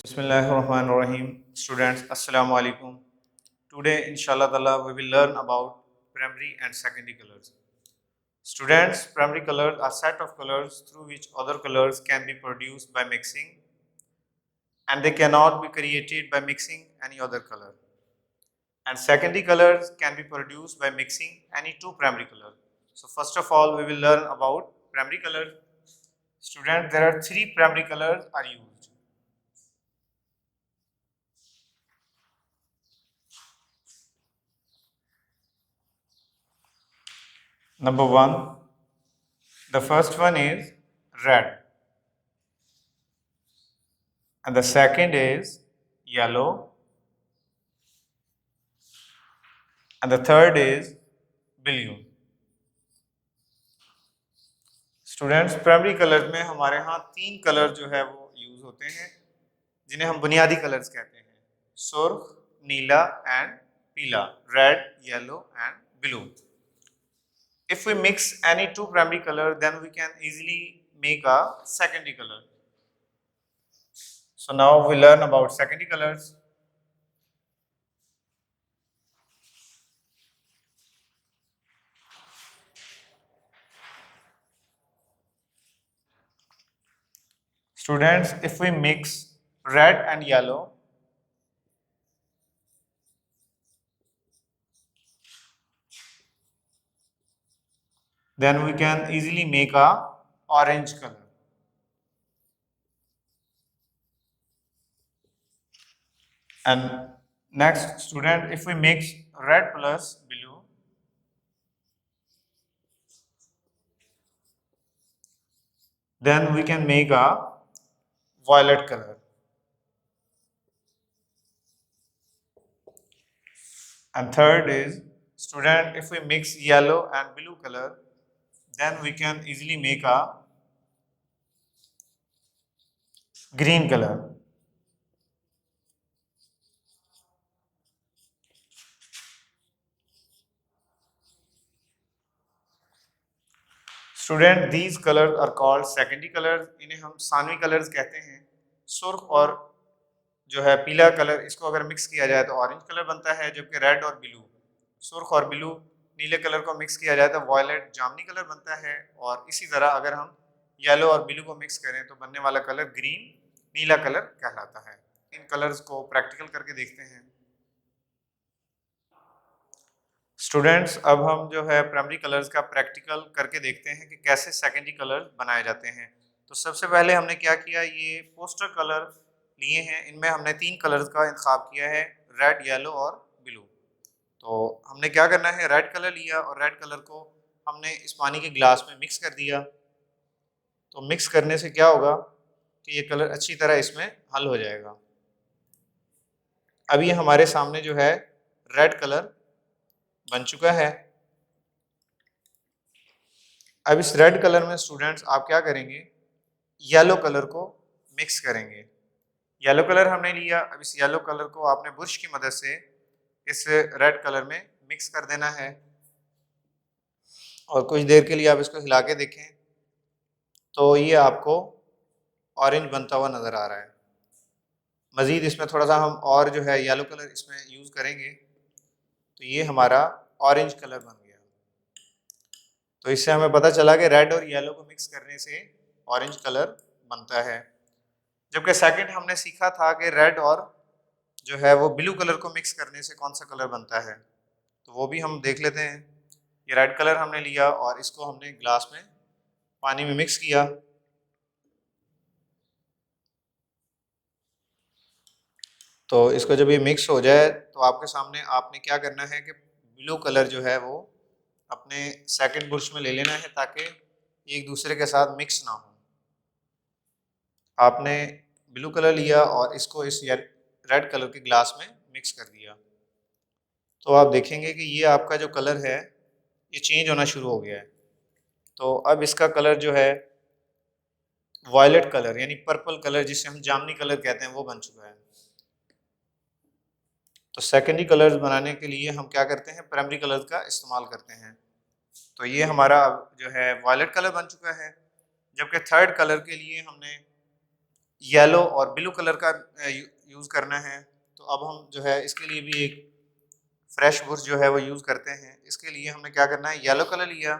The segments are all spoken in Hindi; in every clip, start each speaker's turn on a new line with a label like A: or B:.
A: Bismillahirrahmanirrahim. Students, Assalamu alaikum. Today, inshallah ta'ala, we will learn about primary and secondary colors. Students, primary colors are set of colors through which other colors can be produced by mixing, and they cannot be created by mixing any other color. And secondary colors can be produced by mixing any two primary colors. So first of all, we will learn about primary colors. Students, there are three primary colors are used. Number one, the first one is red, and the second is yellow, and the third is blue. Students, primary colour में हमारे यहाँ तीन कलर जो है वो यूज होते हैं जिन्हें हम बुनियादी कलर्स कहते हैं, सुर्ख, नीला एंड पीला, red, yellow and blue. If we mix any two primary color, then we can easily make a secondary color. So now we learn about secondary colors. Students, if we mix red and yellow, then we can easily make a orange color. And next, student, if we mix red plus blue, then we can make a violet color. And third is, student, if we mix yellow and blue color, then we can easily make a green color. Student, these colors are called secondary colors. इन्हें हम सानवी कलर्स कहते हैं. सुर्ख और जो है पीला कलर, इसको अगर मिक्स किया जाए तो ऑरेंज कलर बनता है, जबकि रेड और ब्लू, सुर्ख और ब्लू नीले कलर को मिक्स किया जाए तो वॉयलेट जामनी कलर बनता है. और इसी तरह अगर हम येलो और ब्लू को मिक्स करें तो बनने वाला कलर ग्रीन नीला कलर कहलाता है. इन कलर्स को प्रैक्टिकल करके देखते हैं. स्टूडेंट्स, अब हम जो है प्राइमरी कलर्स का प्रैक्टिकल करके देखते हैं कि कैसे सेकेंडरी कलर बनाए जाते हैं. तो सबसे पहले हमने क्या किया, ये पोस्टर कलर लिए हैं. इनमें हमने तीन कलर्स का इंतखाब किया है, रेड, येलो और ब्लू. तो हमने क्या करना है, रेड कलर लिया और रेड कलर को हमने इस पानी के ग्लास में मिक्स कर दिया. तो मिक्स करने से क्या होगा कि ये कलर अच्छी तरह इसमें हल हो जाएगा. अभी हमारे सामने जो है रेड कलर बन चुका है. अब इस रेड कलर में स्टूडेंट्स आप क्या करेंगे, येलो कलर को मिक्स करेंगे. येलो कलर हमने लिया. अब इस येलो कलर को आपने ब्रश की मदद से इस रेड कलर में मिक्स कर देना है और कुछ देर के लिए आप इसको हिला के देखें तो ये आपको ऑरेंज बनता हुआ नज़र आ रहा है. मज़ीद इसमें थोड़ा सा हम और जो है येलो कलर इसमें यूज़ करेंगे तो ये हमारा ऑरेंज कलर बन गया. तो इससे हमें पता चला कि रेड और येलो को मिक्स करने से ऑरेंज कलर बनता है. जबकि सेकंड हमने सीखा था कि रेड और जो है वो ब्लू कलर को मिक्स करने से कौन सा कलर बनता है, तो वो भी हम देख लेते हैं. ये रेड कलर हमने लिया और इसको हमने ग्लास में पानी में मिक्स किया. तो इसको जब ये मिक्स हो जाए तो आपके सामने आपने क्या करना है कि ब्लू कलर जो है वो अपने सेकंड ब्रश में ले लेना है ताकि एक दूसरे के साथ मिक्स ना हो. आपने ब्लू कलर लिया और इसको इस रेड कलर के ग्लास में मिक्स कर दिया. तो आप देखेंगे कि ये आपका जो कलर है ये चेंज होना शुरू हो गया है. तो अब इसका कलर जो है वायलेट कलर यानी पर्पल कलर, जिसे हम जामनी कलर कहते हैं, वो बन चुका है. तो सेकेंडरी कलर्स बनाने के लिए हम क्या करते हैं, प्राइमरी कलर्स का इस्तेमाल करते हैं. तो ये हमारा जो है वायलेट कलर बन चुका है. जबकि थर्ड कलर के लिए हमने येलो और ब्लू कलर का यूज़ करना है। तो अब हम जो है इसके लिए भी एक फ्रेश बुश जो है वो यूज़ करते हैं। इसके लिए हमने क्या करना है, येलो कलर लिया,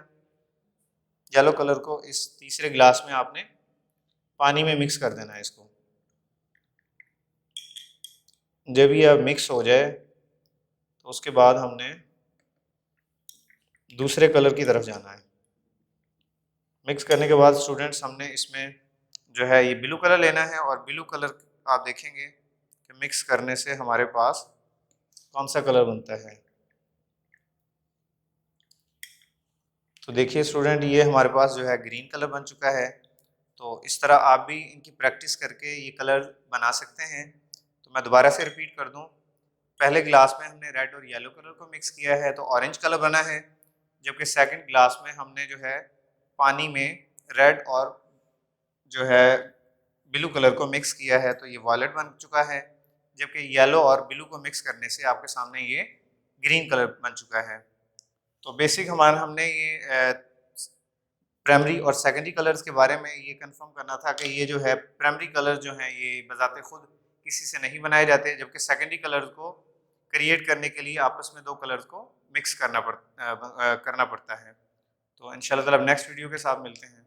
A: येलो कलर को इस तीसरे गिलास में आपने पानी में मिक्स कर देना है इसको। जब ये अब मिक्स हो जाए तो उसके बाद हमने दूसरे कलर की तरफ जाना है। मिक्स करने के बाद स्टूडेंट्स हमने इसमें जो है ये ब्लू कलर लेना है, और ब्लू कलर आप देखेंगे कि मिक्स करने से हमारे पास कौन सा कलर बनता है। तो देखिए स्टूडेंट, ये हमारे पास जो है ग्रीन कलर बन चुका है। तो इस तरह आप भी इनकी प्रैक्टिस करके ये कलर बना सकते हैं। तो मैं दोबारा से रिपीट कर दूं, पहले ग्लास में हमने रेड और येलो कलर को मिक्स किया है तो ऑरेंज कलर बना है, जबकि सेकंड ग्लास में हमने जो है पानी में रेड और जो है ब्लू कलर को मिक्स किया है तो ये वॉयलेट बन चुका है, जबकि येलो और ब्लू को मिक्स करने से आपके सामने ये ग्रीन कलर बन चुका है। तो बेसिक हमारा हमने ये प्राइमरी और सेकेंडरी कलर्स के बारे में ये कंफर्म करना था कि ये जो है प्राइमरी कलर जो हैं ये बजाते खुद किसी से नहीं बनाए जाते, जबकि सेकेंडरी कलर्स को क्रिएट करने के लिए आपस में दो कलर्स को मिक्स करना पड़ता है। तो इंशाल्लाह ताला नेक्स्ट वीडियो के साथ मिलते हैं।